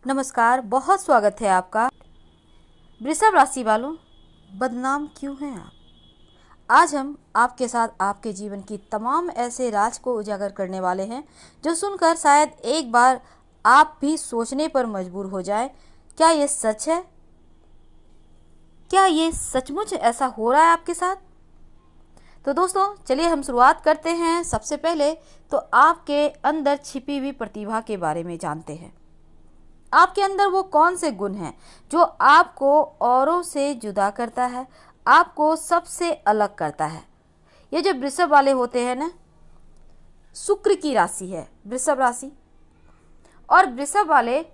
नमस्कार, बहुत स्वागत है आपका। वृषभ राशि वालों, बदनाम क्यों हैं आप? आज हम आपके साथ आपके जीवन की तमाम ऐसे राज को उजागर करने वाले हैं जो सुनकर शायद एक बार आप भी सोचने पर मजबूर हो जाए, क्या ये सच है? क्या ये सचमुच ऐसा हो रहा है आपके साथ? तो दोस्तों, चलिए हम शुरुआत करते हैं। सबसे पहले तो आपके अंदर छिपी हुई प्रतिभा के बारे में जानते हैं। आपके अंदर वो कौन से गुण हैं जो आपको औरों से जुदा करता है, आपको सबसे अलग करता है। ये जो वृषभ वाले होते हैं ना, शुक्र की राशि है वृषभ राशि। और वृषभ वाले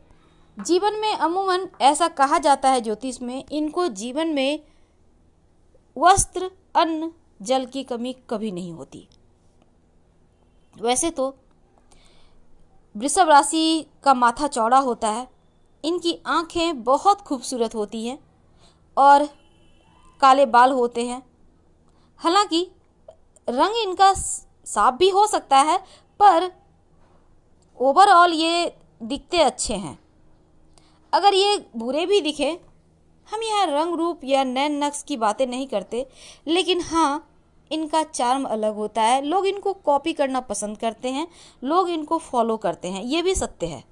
जीवन में अमूमन ऐसा कहा जाता है ज्योतिष में, इनको जीवन में वस्त्र, अन्न, जल की कमी कभी नहीं होती। वैसे तो वृषभ राशि का माथा चौड़ा होता है, इनकी आंखें बहुत खूबसूरत होती हैं और काले बाल होते हैं। हालांकि रंग इनका साफ भी हो सकता है, पर ओवरऑल ये दिखते अच्छे हैं। अगर ये बुरे भी दिखे, हम यहाँ रंग रूप या नैन नक्श की बातें नहीं करते, लेकिन हाँ, इनका चार्म अलग होता है। लोग इनको कॉपी करना पसंद करते हैं, लोग इनको फॉलो करते हैं, ये भी सत्य है।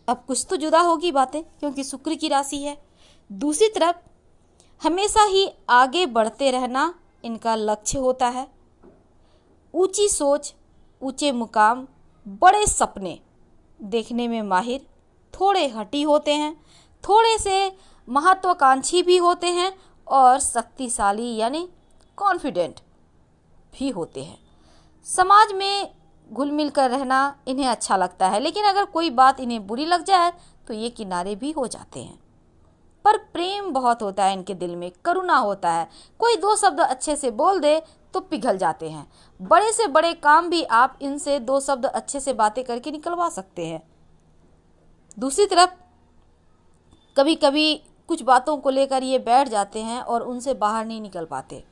अब कुछ तो जुदा होगी बातें, क्योंकि शुक्र की राशि है। दूसरी तरफ हमेशा ही आगे बढ़ते रहना इनका लक्ष्य होता है। ऊंची सोच, ऊंचे मुकाम, बड़े सपने देखने में माहिर, थोड़े हठी होते हैं, थोड़े से महत्वाकांक्षी भी होते हैं और शक्तिशाली यानी कॉन्फिडेंट भी होते हैं। समाज में घुल मिल कर रहना इन्हें अच्छा लगता है, लेकिन अगर कोई बात इन्हें बुरी लग जाए तो ये किनारे भी हो जाते हैं। पर प्रेम बहुत होता है इनके दिल में, करुणा होता है। कोई दो शब्द अच्छे से बोल दे तो पिघल जाते हैं। बड़े से बड़े काम भी आप इनसे दो शब्द अच्छे से बातें करके निकलवा सकते हैं। दूसरी तरफ कभी कभी कुछ बातों को लेकर ये बैठ जाते हैं और उनसे बाहर नहीं निकल पाते।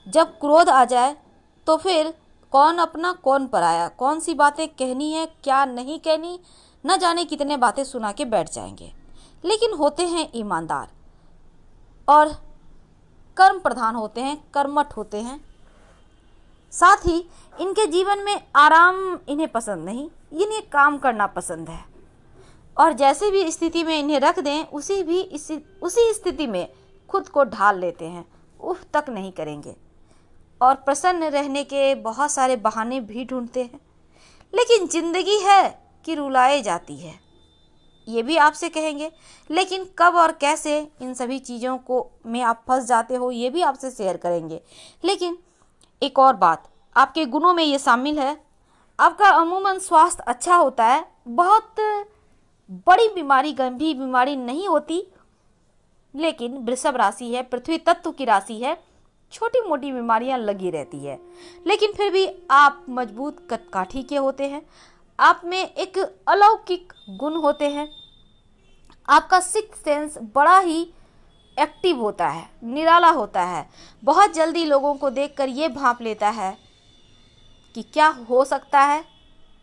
जब क्रोध आ जाए तो फिर कौन अपना कौन पराया, कौन सी बातें कहनी है क्या नहीं कहनी, न जाने कितने बातें सुना के बैठ जाएंगे। लेकिन होते हैं ईमानदार और कर्म प्रधान होते हैं, कर्मठ होते हैं। साथ ही इनके जीवन में आराम इन्हें पसंद नहीं, इन्हें काम करना पसंद है। और जैसे भी स्थिति में इन्हें रख दें, उसी स्थिति में खुद को ढाल लेते हैं, उफ तक नहीं करेंगे। और प्रसन्न रहने के बहुत सारे बहाने भी ढूंढते हैं। लेकिन जिंदगी है कि रुलाए जाती है, ये भी आपसे कहेंगे। लेकिन कब और कैसे इन सभी चीज़ों को में आप फंस जाते हो, ये भी आपसे शेयर करेंगे। लेकिन एक और बात, आपके गुणों में ये शामिल है, आपका अमूमन स्वास्थ्य अच्छा होता है। बहुत बड़ी बीमारी, गंभीर बीमारी नहीं होती, लेकिन वृषभ राशि है, पृथ्वी तत्व की राशि है, छोटी मोटी बीमारियां लगी रहती है। लेकिन फिर भी आप मजबूत कदकाठी के होते हैं। आप में एक अलौकिक गुण होते हैं। आपका सिक्स्थ सेंस बड़ा ही एक्टिव होता है, निराला होता है। बहुत जल्दी लोगों को देखकर ये भांप लेता है कि क्या हो सकता है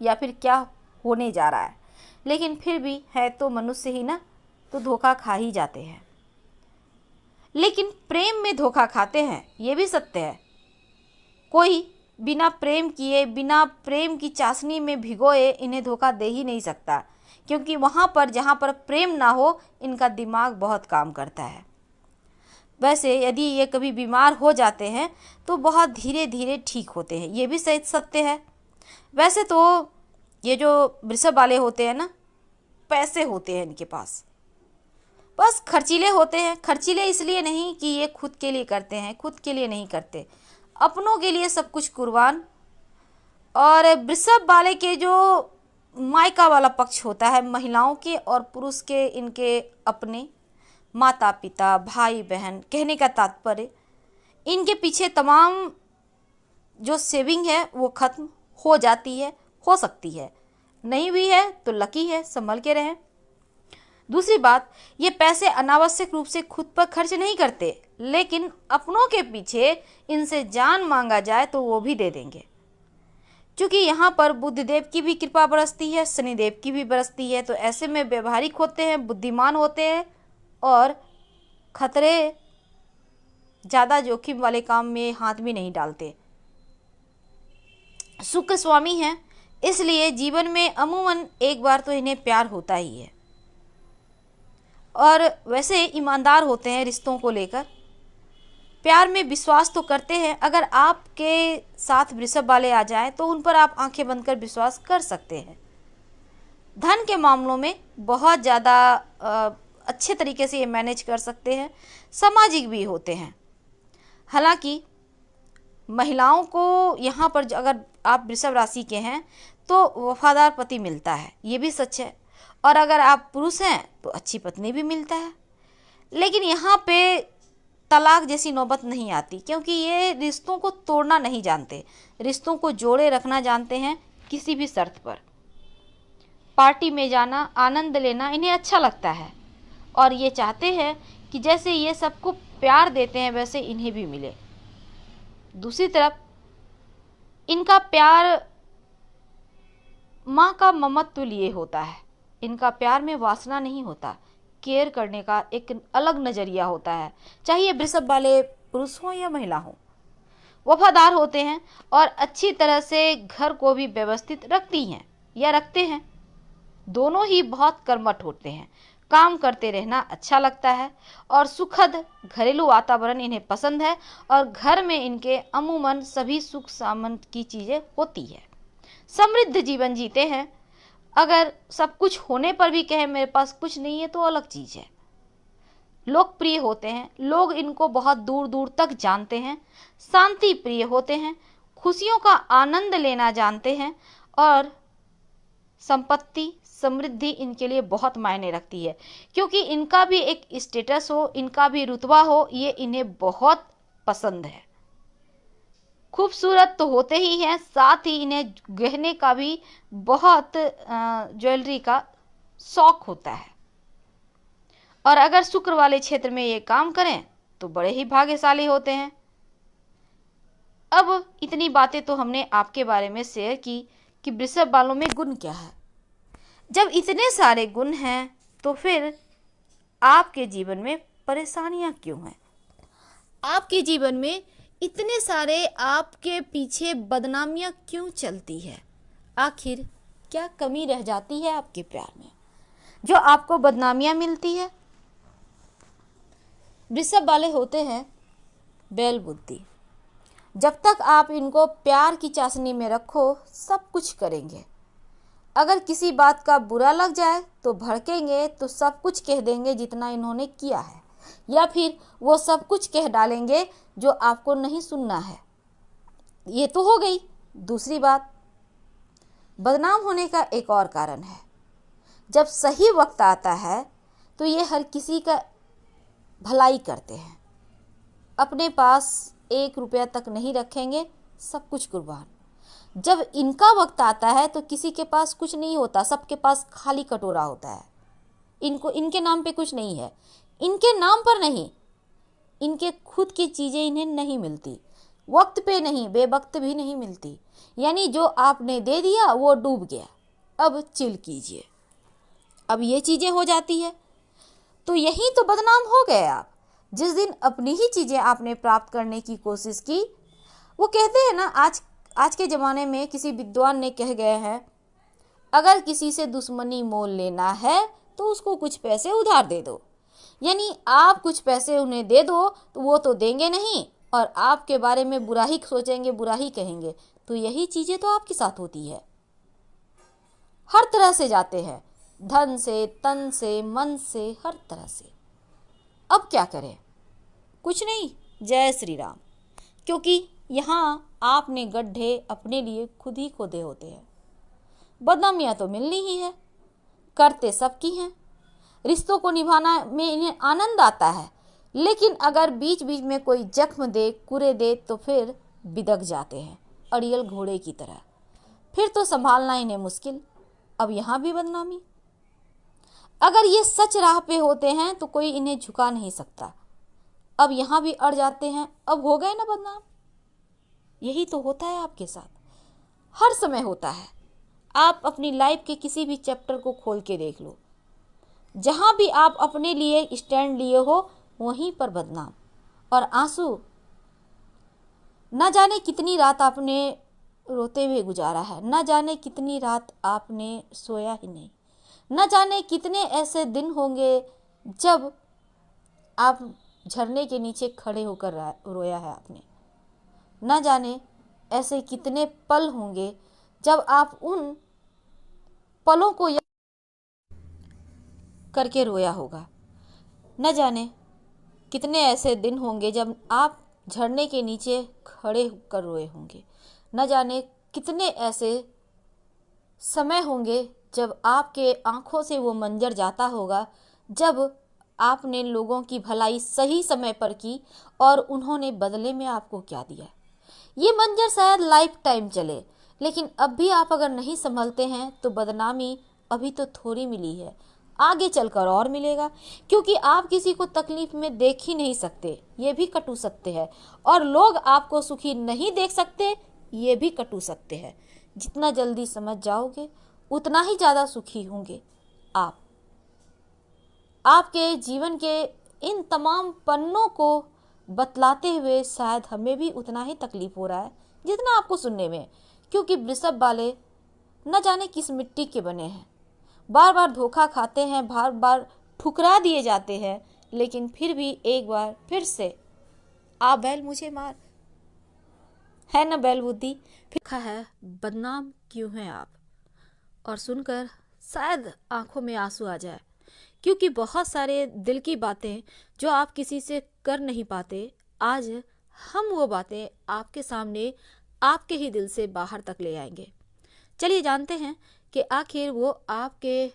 या फिर क्या होने जा रहा है। लेकिन फिर भी है तो मनुष्य ही ना, तो धोखा खा ही जाते हैं। लेकिन प्रेम में धोखा खाते हैं, ये भी सत्य है। कोई बिना प्रेम किए, बिना प्रेम की चाशनी में भिगोए इन्हें धोखा दे ही नहीं सकता, क्योंकि वहाँ पर जहाँ पर प्रेम ना हो, इनका दिमाग बहुत काम करता है। वैसे यदि ये कभी बीमार हो जाते हैं तो बहुत धीरे धीरे ठीक होते हैं, ये भी सही सत्य है। वैसे तो ये जो वृषभ वाले होते हैं ना, पैसे होते हैं इनके पास, बस खर्चीले होते हैं। खर्चीले इसलिए नहीं कि ये खुद के लिए करते हैं, खुद के लिए नहीं करते, अपनों के लिए सब कुछ कुर्बान। और वृषभ वाले के जो मायका वाला पक्ष होता है, महिलाओं के और पुरुष के, इनके अपने माता पिता, भाई बहन, कहने का तात्पर्य इनके पीछे तमाम जो सेविंग है वो खत्म हो जाती है, हो सकती है, नहीं भी है तो लकी है, संभल के रहें। दूसरी बात, ये पैसे अनावश्यक रूप से खुद पर खर्च नहीं करते, लेकिन अपनों के पीछे इनसे जान मांगा जाए तो वो भी दे देंगे। क्योंकि यहाँ पर बुद्धदेव की भी कृपा बरसती है, शनिदेव की भी बरसती है, तो ऐसे में व्यवहारिक होते हैं, बुद्धिमान होते हैं और खतरे ज़्यादा जोखिम वाले काम में हाथ भी नहीं डालते। शुक्र स्वामी हैं, इसलिए जीवन में अमूमन एक बार तो इन्हें प्यार होता ही है और वैसे ईमानदार होते हैं रिश्तों को लेकर। प्यार में विश्वास तो करते हैं। अगर आपके साथ वृषभ वाले आ जाएं तो उन पर आप आंखें बंद कर विश्वास कर सकते हैं। धन के मामलों में बहुत ज़्यादा अच्छे तरीके से ये मैनेज कर सकते हैं। सामाजिक भी होते हैं। हालांकि महिलाओं को यहाँ पर अगर आप वृषभ राशि के हैं तो वफादार पति मिलता है, ये भी सच है। और अगर आप पुरुष हैं तो अच्छी पत्नी भी मिलता है। लेकिन यहाँ पे तलाक जैसी नौबत नहीं आती, क्योंकि ये रिश्तों को तोड़ना नहीं जानते, रिश्तों को जोड़े रखना जानते हैं किसी भी शर्त पर। पार्टी में जाना, आनंद लेना इन्हें अच्छा लगता है और ये चाहते हैं कि जैसे ये सबको प्यार देते हैं वैसे इन्हें भी मिले। दूसरी तरफ इनका प्यार माँ का ममत्व लिए होता है। इनका प्यार में वासना नहीं होता, केयर करने का एक अलग नज़रिया होता है, चाहे ये वृषभ वाले पुरुष हों या महिला हों। वफादार होते हैं और अच्छी तरह से घर को भी व्यवस्थित रखती हैं या रखते हैं। दोनों ही बहुत कर्मठ होते हैं। काम करते रहना अच्छा लगता है और सुखद घरेलू वातावरण इन्हें पसंद है और घर में इनके अमूमन सभी सुख सामान की चीज़ें होती है। समृद्ध जीवन जीते हैं। अगर सब कुछ होने पर भी कहे मेरे पास कुछ नहीं है तो अलग चीज़ है। लोकप्रिय होते हैं, लोग इनको बहुत दूर दूर तक जानते हैं। शांति प्रिय होते हैं, खुशियों का आनंद लेना जानते हैं और संपत्ति समृद्धि इनके लिए बहुत मायने रखती है, क्योंकि इनका भी एक स्टेटस हो, इनका भी रुतबा हो, ये इन्हें बहुत पसंद है। खूबसूरत तो होते ही हैं, साथ ही इन्हें गहने का भी बहुत ज्वेलरी का शौक होता है। और अगर शुक्र वाले क्षेत्र में ये काम करें तो बड़े ही भाग्यशाली होते हैं। अब इतनी बातें तो हमने आपके बारे में शेयर की कि वृषभ वालों में गुण क्या है। जब इतने सारे गुण हैं तो फिर आपके जीवन में परेशानियां क्यों हैं? आपके जीवन में इतने सारे आपके पीछे बदनामियां क्यों चलती है? आखिर क्या कमी रह जाती है आपके प्यार में जो आपको बदनामियां मिलती है? वृषभ वाले होते हैं बैल बुद्धि। जब तक आप इनको प्यार की चाशनी में रखो सब कुछ करेंगे। अगर किसी बात का बुरा लग जाए तो भड़केंगे, तो सब कुछ कह देंगे जितना इन्होंने किया है, या फिर वो सब कुछ कह डालेंगे जो आपको नहीं सुनना है। ये तो हो गई। दूसरी बात, बदनाम होने का एक और कारण है। जब सही वक्त आता है तो ये हर किसी का भलाई करते हैं। अपने पास 1 रुपया तक नहीं रखेंगे, सब कुछ कुर्बान। जब इनका वक्त आता है तो किसी के पास कुछ नहीं होता, सबके पास खाली कटोरा होता है। इनके नाम पे कुछ नहीं है, इनके नाम पर नहीं, इनके खुद की चीज़ें इन्हें नहीं मिलती, वक्त पे नहीं, बेवक्त भी नहीं मिलती। यानी जो आपने दे दिया वो डूब गया, अब चिल कीजिए। अब ये चीज़ें हो जाती है तो यही तो बदनाम हो गए आप। जिस दिन अपनी ही चीज़ें आपने प्राप्त करने की कोशिश की, वो कहते हैं ना, आज के ज़माने में किसी विद्वान ने कह गए हैं, अगर किसी से दुश्मनी मोल लेना है तो उसको कुछ पैसे उधार दे दो। यानी आप कुछ पैसे उन्हें दे दो तो वो तो देंगे नहीं और आपके बारे में बुरा ही सोचेंगे, बुरा ही कहेंगे। तो यही चीज़ें तो आपके साथ होती है। हर तरह से जाते हैं, धन से, तन से, मन से, हर तरह से। अब क्या करें? कुछ नहीं, जय श्री राम। क्योंकि यहाँ आपने गड्ढे अपने लिए खुद ही खोदे होते हैं। बदनामियाँ तो मिलनी ही है, करते सबकी हैं। रिश्तों को निभाना में इन्हें आनंद आता है, लेकिन अगर बीच बीच में कोई जख्म दे, कुरे दे तो फिर बिदक जाते हैं अड़ियल घोड़े की तरह। फिर तो संभालना इन्हें मुश्किल। अब यहाँ भी बदनामी। अगर ये सच राह पे होते हैं तो कोई इन्हें झुका नहीं सकता। अब यहाँ भी अड़ जाते हैं, अब हो गए ना बदनाम। यही तो होता है आपके साथ। हर समय होता है। आप अपनी लाइफ के किसी भी चैप्टर को खोल के देख लो, जहां भी आप अपने लिए स्टैंड लिए हो वहीं पर बदनाम और आंसू। न जाने कितनी रात आपने रोते हुए गुजारा है, न जाने कितनी रात आपने सोया ही नहीं, न जाने कितने ऐसे दिन होंगे जब आप झरने के नीचे खड़े होकर रोया है आपने। न जाने ऐसे कितने पल होंगे जब आप उन पलों को याद करके रोया होगा। न जाने कितने ऐसे दिन होंगे जब आप झरने के नीचे खड़े होकर रोए होंगे। न जाने कितने ऐसे समय होंगे जब आपके आंखों से वो मंजर जाता होगा जब आपने लोगों की भलाई सही समय पर की और उन्होंने बदले में आपको क्या दिया। ये मंजर शायद लाइफ टाइम चले, लेकिन अब भी आप अगर नहीं संभलते हैं तो बदनामी अभी तो थोड़ी मिली है, आगे चलकर और मिलेगा, क्योंकि आप किसी को तकलीफ में देख ही नहीं सकते, ये भी कटु सत्य है। और लोग आपको सुखी नहीं देख सकते, ये भी कटु सत्य है। जितना जल्दी समझ जाओगे उतना ही ज़्यादा सुखी होंगे आप। आपके जीवन के इन तमाम पन्नों को बतलाते हुए शायद हमें भी उतना ही तकलीफ हो रहा है जितना आपको सुनने में, क्योंकि वृषभ वाले न जाने किस मिट्टी के बने हैं, बार बार धोखा खाते हैं, बार बार ठुकरा दिए जाते हैं, लेकिन फिर भी एक बार फिर से आ बैल मुझे मार, है न बैल बुद्धि। फिर है बदनाम क्यों हैं आप, और सुनकर शायद आंखों में आंसू आ जाए, क्योंकि बहुत सारे दिल की बातें जो आप किसी से कर नहीं पाते, आज हम वो बातें आपके सामने आपके ही दिल से बाहर तक ले आएंगे। चलिए जानते हैं कि आखिर वो आपके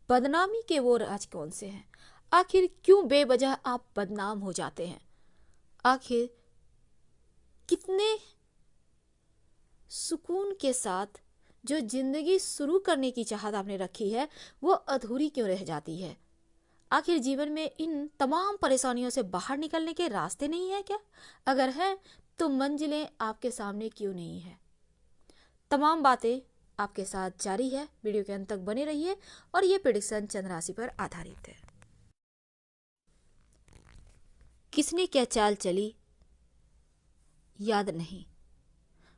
बदनामी के वो राज कौन से हैं। आखिर क्यों बेवजह आप बदनाम हो जाते हैं, आखिर कितने सुकून के साथ जो जिंदगी शुरू करने की चाहत आपने रखी है वो अधूरी क्यों रह जाती है। आखिर जीवन में इन तमाम परेशानियों से बाहर निकलने के रास्ते नहीं है क्या? अगर है तो मंजिलें आपके सामने क्यों नहीं है? तमाम बातें आपके साथ जारी है, वीडियो के अंत तक बने रहिए। और ये प्रेडिक्शन चंद्र राशि पर आधारित है। किसने क्या चाल चली याद नहीं,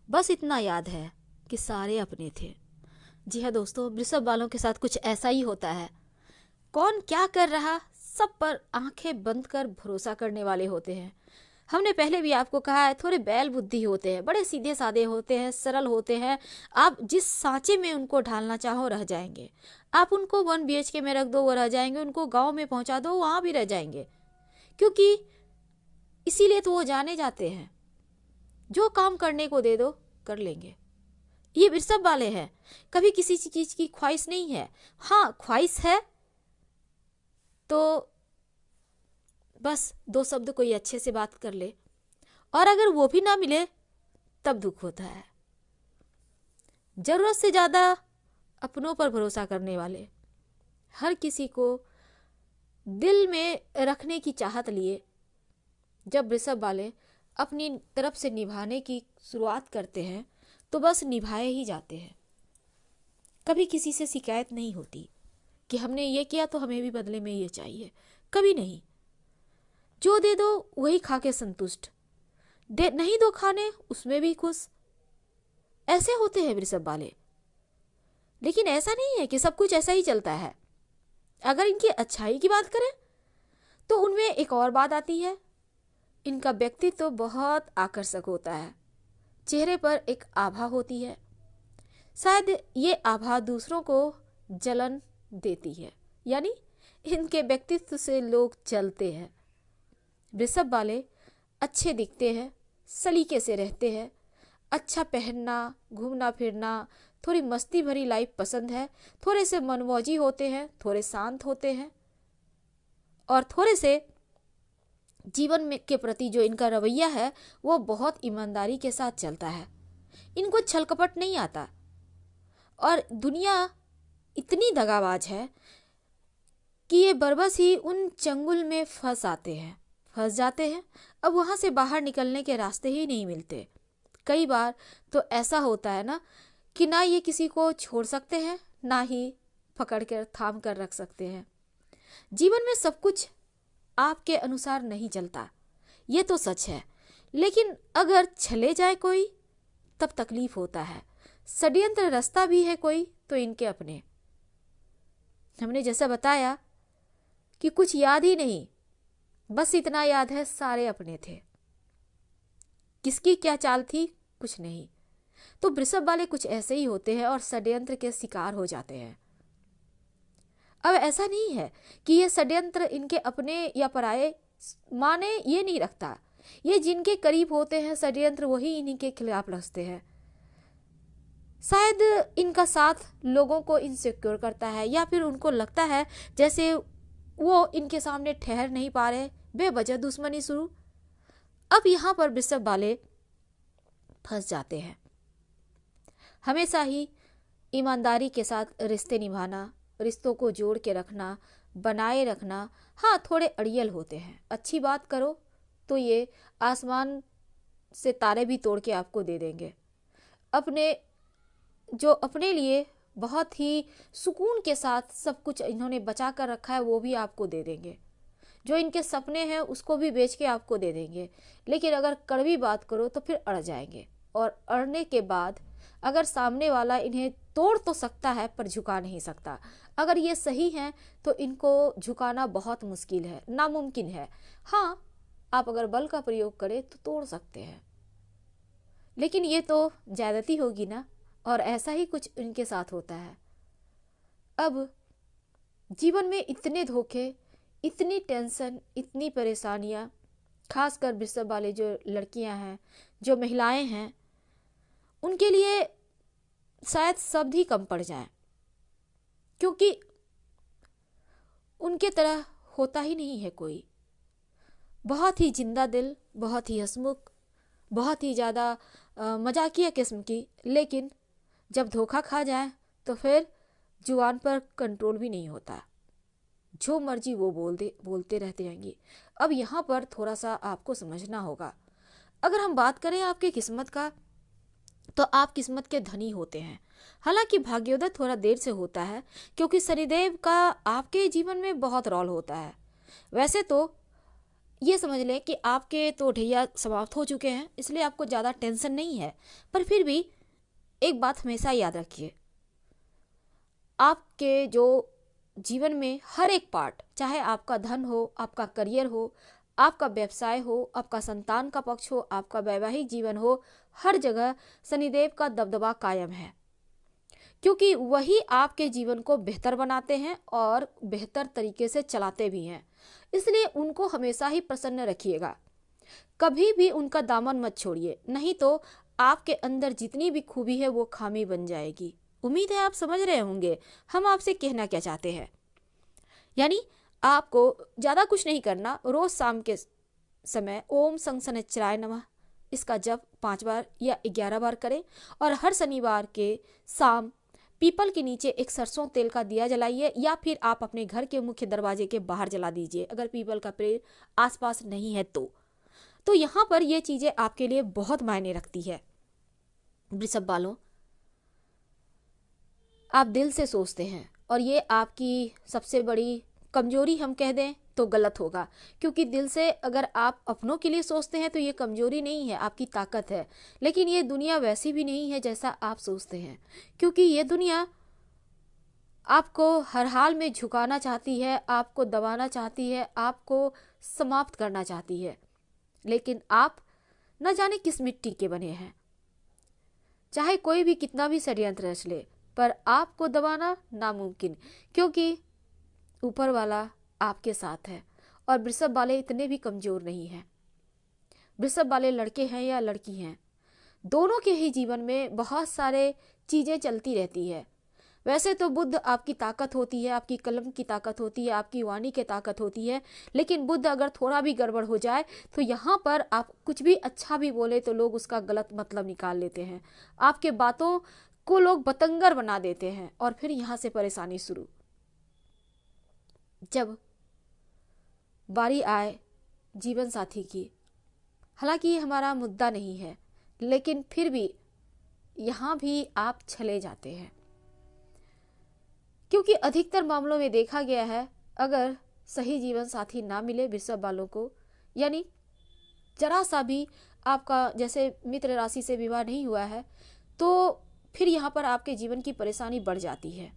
बस इतना याद है कि सारे अपने थे। जी हाँ दोस्तों, वृषभ वालों के साथ कुछ ऐसा ही होता है। कौन क्या कर रहा सब पर आंखें बंद कर भरोसा करने वाले होते हैं। हमने पहले भी आपको कहा है, थोड़े बैल बुद्धि होते हैं, बड़े सीधे साधे होते हैं, सरल होते हैं। आप जिस सांचे में उनको ढालना चाहो रह जाएंगे। आप उनको 1 BHK में रख दो वो रह जाएंगे, उनको गांव में पहुंचा दो वहां भी रह जाएंगे, क्योंकि इसीलिए तो वो जाने जाते हैं। जो काम करने को दे दो कर लेंगे। ये वृषभ वाले हैं, कभी किसी चीज की ख्वाहिश नहीं है। हाँ ख्वाहिश है तो बस 2 शब्द कोई अच्छे से बात कर ले, और अगर वो भी ना मिले तब दुख होता है। जरूरत से ज्यादा अपनों पर भरोसा करने वाले, हर किसी को दिल में रखने की चाहत लिए जब वृषभ वाले अपनी तरफ से निभाने की शुरुआत करते हैं तो बस निभाए ही जाते हैं। कभी किसी से शिकायत नहीं होती कि हमने ये किया तो हमें भी बदले में ये चाहिए, कभी नहीं। जो दे दो वही खा के संतुष्ट, दे नहीं दो खाने उसमें भी खुश। ऐसे होते हैं वृषभ वाले। लेकिन ऐसा नहीं है कि सब कुछ ऐसा ही चलता है। अगर इनकी अच्छाई की बात करें तो उनमें एक और बात आती है, इनका व्यक्तित्व तो बहुत आकर्षक होता है। चेहरे पर एक आभा होती है, शायद ये आभा दूसरों को जलन देती है, यानी इनके व्यक्तित्व से लोग चलते हैं। वृषभ वाले अच्छे दिखते हैं, सलीके से रहते हैं, अच्छा पहनना, घूमना फिरना, थोड़ी मस्ती भरी लाइफ पसंद है, थोड़े से मनमौजी होते हैं, थोड़े शांत होते हैं, और थोड़े से जीवन में के प्रति जो इनका रवैया है वो बहुत ईमानदारी के साथ चलता है। इनको छल कपट नहीं आता, और दुनिया इतनी दगाबाज है कि ये बरबस ही उन चंगुल में फंस जाते हैं। अब वहां से बाहर निकलने के रास्ते ही नहीं मिलते। कई बार तो ऐसा होता है ना कि ना ये किसी को छोड़ सकते हैं, ना ही पकड़ कर थाम कर रख सकते हैं। जीवन में सब कुछ आपके अनुसार नहीं चलता, ये तो सच है, लेकिन अगर चले जाए कोई तब तकलीफ होता है। षड्यंत्र रास्ता भी है कोई तो इनके अपने। हमने जैसा बताया कि कुछ याद ही नहीं, बस इतना याद है सारे अपने थे। किसकी क्या चाल थी कुछ नहीं। तो वृषभ वाले कुछ ऐसे ही होते हैं और षड्यंत्र के शिकार हो जाते हैं। अब ऐसा नहीं है कि ये षड्यंत्र इनके अपने या पराये माने ये नहीं रखता। ये जिनके करीब होते हैं षड्यंत्र वही इन्हीं के खिलाफ रचते हैं। शायद इनका साथ लोगों को इनसिक्योर करता है, या फिर उनको लगता है जैसे वो इनके सामने ठहर नहीं पा रहे, बेवजह दुश्मनी शुरू। अब यहाँ पर वृषभ वाले फंस जाते हैं। हमेशा ही ईमानदारी के साथ रिश्ते निभाना, रिश्तों को जोड़ के रखना, बनाए रखना, हाँ थोड़े अड़ियल होते हैं। अच्छी बात करो तो ये आसमान से तारे भी तोड़ के आपको दे देंगे। अपने लिए बहुत ही सुकून के साथ सब कुछ इन्होंने बचा कर रखा है वो भी आपको दे देंगे। जो इनके सपने हैं उसको भी बेच के आपको दे देंगे। लेकिन अगर कड़वी बात करो तो फिर अड़ जाएंगे, और अड़ने के बाद अगर सामने वाला इन्हें तोड़ तो सकता है पर झुका नहीं सकता। अगर ये सही हैं तो इनको झुकाना बहुत मुश्किल है, नामुमकिन है। हाँ, आप अगर बल का प्रयोग करें तो तोड़ सकते हैं, लेकिन ये तो ज्यादती होगी ना। और ऐसा ही कुछ इनके साथ होता है। अब जीवन में इतने धोखे, इतनी टेंशन, इतनी परेशानियां, खासकर वृषभ वाले जो लड़कियां हैं, जो महिलाएं हैं, उनके लिए शायद शब्द ही कम पड़ जाए, क्योंकि उनके तरह होता ही नहीं है कोई। बहुत ही जिंदा दिल, बहुत ही हंसमुख, बहुत ही ज़्यादा मजाकिया किस्म की, लेकिन जब धोखा खा जाए तो फिर जुबान पर कंट्रोल भी नहीं होता, जो मर्जी वो बोलते रहते रहेंगे। अब यहाँ पर थोड़ा सा आपको समझना होगा। अगर हम बात करें आपकी किस्मत का, तो आप किस्मत के धनी होते हैं। हालांकि भाग्योदय थोड़ा देर से होता है, क्योंकि शनिदेव का आपके जीवन में बहुत रोल होता है। वैसे तो ये समझ लें कि आपके तो ढैया समाप्त हो चुके हैं, इसलिए आपको ज़्यादा टेंशन नहीं है। पर फिर भी एक बात हमेशा याद रखिए, आपके जो जीवन में हर एक पार्ट, चाहे आपका धन हो, आपका करियर हो, आपका व्यवसाय हो, आपका संतान का पक्ष हो, आपका वैवाहिक जीवन हो, हर जगह शनिदेव का दबदबा कायम है, क्योंकि वही आपके जीवन को बेहतर बनाते हैं और बेहतर तरीके से चलाते भी हैं। इसलिए उनको हमेशा ही प्रसन्न रखिएगा, कभी भी उनका दामन मत छोड़िए, नहीं तो आपके अंदर जितनी भी खूबी है वो खामी बन जाएगी। उम्मीद है आप समझ रहे होंगे हम आपसे कहना क्या चाहते हैं। यानी आपको ज़्यादा कुछ नहीं करना, रोज शाम के समय ओम संग शनिश्चराय नमः इसका जप 5 बार या 11 बार करें, और हर शनिवार के शाम पीपल के नीचे एक सरसों तेल का दिया जलाइए, या फिर आप अपने घर के मुख्य दरवाजे के बाहर जला दीजिए अगर पीपल का पेड़ आसपास नहीं है तो यहाँ पर ये चीज़ें आपके लिए बहुत मायने रखती है। वृषभ वालों, आप दिल से सोचते हैं, और ये आपकी सबसे बड़ी कमजोरी हम कह दें तो गलत होगा, क्योंकि दिल से अगर आप अपनों के लिए सोचते हैं तो ये कमजोरी नहीं है, आपकी ताकत है। लेकिन ये दुनिया वैसी भी नहीं है जैसा आप सोचते हैं, क्योंकि ये दुनिया आपको हर हाल में झुकाना चाहती है, आपको दबाना चाहती है, आपको समाप्त करना चाहती है। लेकिन आप न जाने किस मिट्टी के बने हैं। चाहे कोई भी कितना भी षड्यंत्र रच ले, पर आपको दबाना नामुमकिन, क्योंकि ऊपर वाला आपके साथ है। और वृषभ वाले इतने भी कमजोर नहीं हैं। वृषभ वाले लड़के हैं या लड़की हैं, दोनों के ही जीवन में बहुत सारे चीजें चलती रहती है। वैसे तो बुद्ध आपकी ताकत होती है, आपकी कलम की ताकत होती है, आपकी वाणी की ताकत होती है, लेकिन बुद्ध अगर थोड़ा भी गड़बड़ हो जाए तो यहाँ पर आप कुछ भी अच्छा भी बोले तो लोग उसका गलत मतलब निकाल लेते हैं, आपके बातों को लोग बतंगर बना देते हैं, और फिर यहाँ से परेशानी शुरू। जब बारी आए जीवन साथी की, हालांकि ये हमारा मुद्दा नहीं है, लेकिन फिर भी यहाँ भी आप चले जाते हैं, क्योंकि अधिकतर मामलों में देखा गया है अगर सही जीवन साथी ना मिले वृषभ वालों को, यानी जरा सा भी आपका जैसे मित्र राशि से विवाह नहीं हुआ है, तो फिर यहाँ पर आपके जीवन की परेशानी बढ़ जाती है।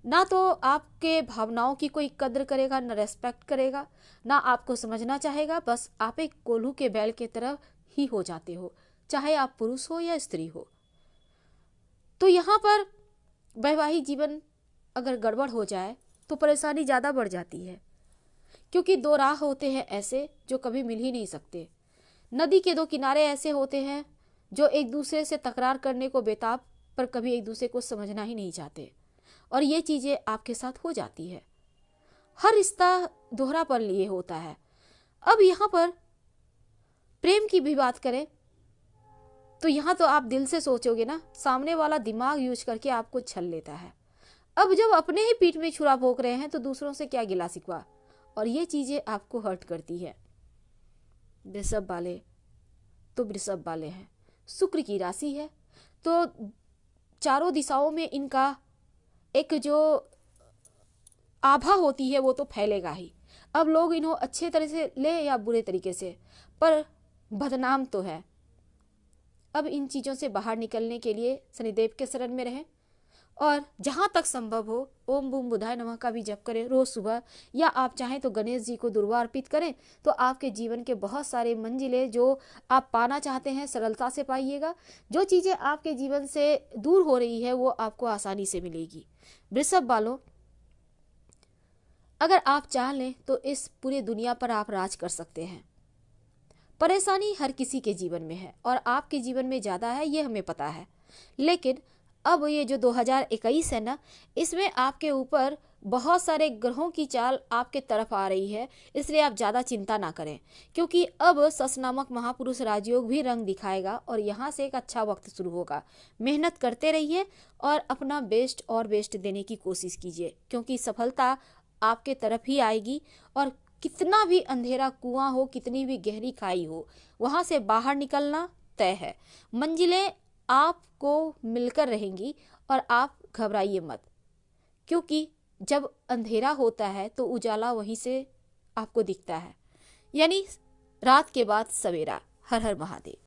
ना तो आपके भावनाओं की कोई कद्र करेगा, ना रेस्पेक्ट करेगा, ना आपको समझना चाहेगा, बस आप एक कोल्हू के बैल की तरह ही हो जाते हो, चाहे आप पुरुष हो या स्त्री हो। तो यहाँ पर वैवाहिक जीवन अगर गड़बड़ हो जाए तो परेशानी ज़्यादा बढ़ जाती है, क्योंकि दो राह होते हैं ऐसे जो कभी मिल ही नहीं सकते। नदी के दो किनारे ऐसे होते हैं जो एक दूसरे से तकरार करने को बेताब, पर कभी एक दूसरे को समझना ही नहीं चाहते, और ये चीज़ें आपके साथ हो जाती है। हर रिश्ता दोहरापन लिए होता है। अब यहाँ पर प्रेम की भी बात करें तो यहाँ तो आप दिल से सोचोगे ना, सामने वाला दिमाग यूज करके आपको छल लेता है। अब जब अपने ही पीठ में छुरा भोंक रहे हैं तो दूसरों से क्या गिला शिकवा, और ये चीजें आपको हर्ट करती है। वृषभ वाले तो वृषभ वाले हैं, शुक्र की राशि है, तो चारों दिशाओं में इनका एक जो आभा होती है वो तो फैलेगा ही। अब लोग इन्हों अच्छे तरह से ले या बुरे तरीके से, पर बदनाम तो है। अब इन चीज़ों से बाहर निकलने के लिए शनिदेव के शरण में रहें, और जहाँ तक संभव हो ओम बूम बुधाय नमः का भी जप करें रोज सुबह, या आप चाहें तो गणेश जी को दुर्वा अर्पित करें, तो आपके जीवन के बहुत सारे मंजिलें जो आप पाना चाहते हैं सरलता से पाइएगा। जो चीज़ें आपके जीवन से दूर हो रही है वो आपको आसानी से मिलेगी। वृषभ वालों, अगर आप चाह लें तो इस पूरी दुनिया पर आप राज कर सकते हैं। परेशानी हर किसी के जीवन में है, और आपके जीवन में ज़्यादा है ये हमें पता है, लेकिन अब ये जो 2021 है ना, इसमें आपके ऊपर बहुत सारे ग्रहों की चाल आपके तरफ आ रही है, इसलिए आप ज़्यादा चिंता ना करें, क्योंकि अब सस नामक महापुरुष राजयोग भी रंग दिखाएगा और यहाँ से एक अच्छा वक्त शुरू होगा। मेहनत करते रहिए और अपना बेस्ट और बेस्ट देने की कोशिश कीजिए, क्योंकि सफलता आपके तरफ ही आएगी। और कितना भी अंधेरा कुआं हो, कितनी भी गहरी खाई हो, वहाँ से बाहर निकलना तय है। मंजिलें आपको मिलकर रहेंगी, और आप घबराइए मत, क्योंकि जब अंधेरा होता है तो उजाला वहीं से आपको दिखता है, यानी रात के बाद सवेरा। हर हर महादेव।